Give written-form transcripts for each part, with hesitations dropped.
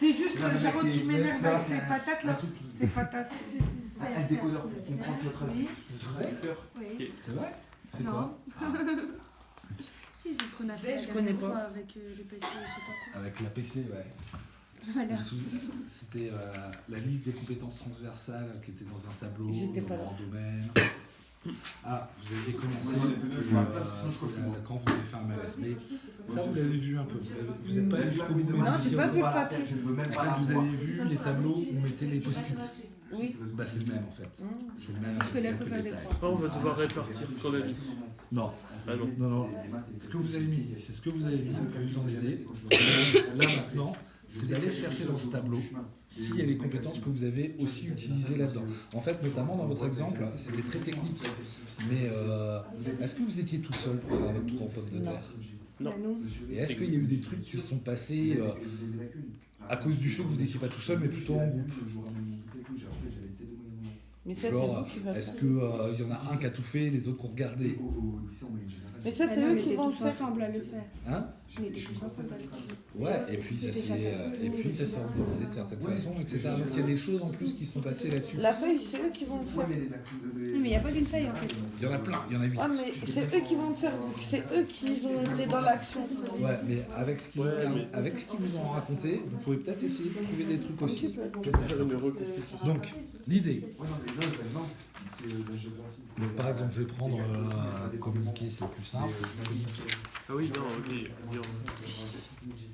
C'est juste Jarod qui m'énerve avec ses patates là. Ses patates. Un décodeur pour comprendre le traducteur. Oui. C'est vrai? C'est Non. quoi? Si, c'est ce qu'on a fait Je la connais dernière pas. fois avec les PC, je sais pas quoi. Avec la PC, ouais. Voilà. C'était la liste des compétences transversales qui était dans un tableau, J'étais dans pas là. un domaine. Ah, vous avez commencé quand vous avez fait un malaise. Mais ça, vous l'avez vu un peu. Vous n'êtes pas allé jusqu'au bout de Non, j'ai pas vu le papier. En fait, vous avez vu les tableaux où on mettait les post-it. Oui. Bah, c'est le même en fait. C'est le même. Parce que là, il faut faire des détails. croix. On va devoir répartir ce qu'on a mis. Non. Ah non. Non, non. Ce que vous avez mis, c'est ce que vous avez mis. Vous pouvez vous en aider. Là maintenant, c'est d'aller chercher dans ce tableau s'il y a les compétences que vous avez aussi utilisées là-dedans. En fait, notamment dans votre exemple, c'était très technique. Mais est-ce que vous étiez tout seul pour faire votre tour en pomme de terre? Non. Bah non. Et est-ce qu'il y a eu des trucs qui se sont passés à cause du fait que vous n'étiez pas tout seul, mais plutôt en groupe? Mais ça, c'est Genre, vous qui va est-ce faire. qu'il y en a un qui a tout fait, les autres qui ont regardé? Mais ça, Bah c'est non, eux on qui était vont le tous faire. ensemble à le faire. Hein? On était tous ensemble à le faire. Ouais, et puis ça s'est organisé de certaines façons, etc. Donc il y a des choses en plus qui sont passées là-dessus. La feuille, c'est eux qui vont le faire. Non, mais il n'y a pas qu'une feuille en fait. Il y en a plein, il y en a 8. Ah, mais c'est eux qui vont le faire. C'est eux qui ont été dans l'action. Ouais, mais avec ce qu'ils avec ce qu'ils vous ont raconté, vous pouvez peut-être essayer de trouver des trucs aussi. Faire une reconstitution. Donc, l'idée. Donc, par exemple, je vais prendre communiquer, c'est plus simple. Ah oui, non, ok. Bien.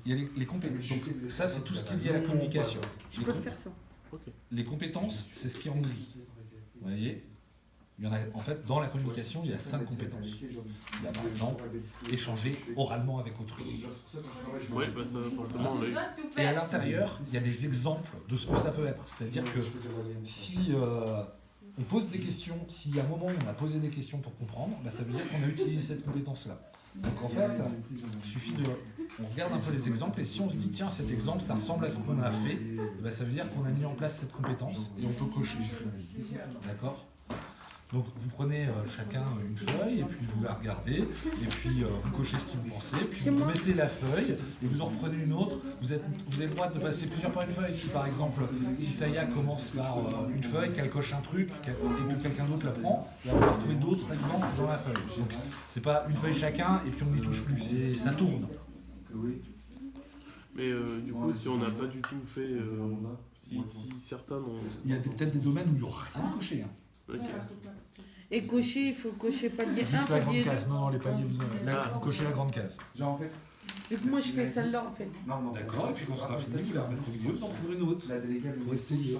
Il y a les compétences. Donc, ça, c'est tout ce qui est lié à la communication. Je peux faire ça. Les compétences, c'est ce qui est en gris. Vous voyez? Il y en a, en fait, dans la communication, il y a 5 compétences. Il y a par exemple échanger oralement avec autrui. Ouais, bah ça, forcément, on l'a eu. Et à l'intérieur, il y a des exemples de ce que ça peut être. C'est-à-dire que si on pose des questions, si à un moment on a posé des questions pour comprendre, bah, ça veut dire qu'on a utilisé cette compétence-là. Donc en fait, il suffit de... On regarde un peu les exemples et si on se dit tiens cet exemple ça ressemble à ce qu'on a fait, bah, ça veut dire qu'on a mis en place cette compétence et on peut cocher. D'accord ? Donc vous prenez chacun une feuille et puis vous la regardez et puis vous cochez ce que vous pensez, puis vous mettez la feuille et vous en reprenez une autre. Vous avez le droit de passer plusieurs par une feuille. Si par exemple, si Saya commence par une feuille, qu'elle coche un truc et que quelqu'un d'autre la prend, il va pouvoir trouver d'autres exemples dans la feuille. Donc c'est pas une feuille chacun et puis on n'y touche plus, ça tourne. Mais du coup, si on n'a pas du tout fait. Si certains n'ont. Il y a peut-être des domaines où il n'y aura rien à cocher. Hein. Ok. Et cocher, il faut cocher palier 1, Juste la grande palier 2. case, non, les paliers, vous cochez la grande case. Genre en fait. Du coup, moi, je fais celle-là en fait. Non, non. D'accord, et puis quand ce sera fini, vous la remettrez au milieu, vous en trouverez une autre. La déléguée, Pour essayer.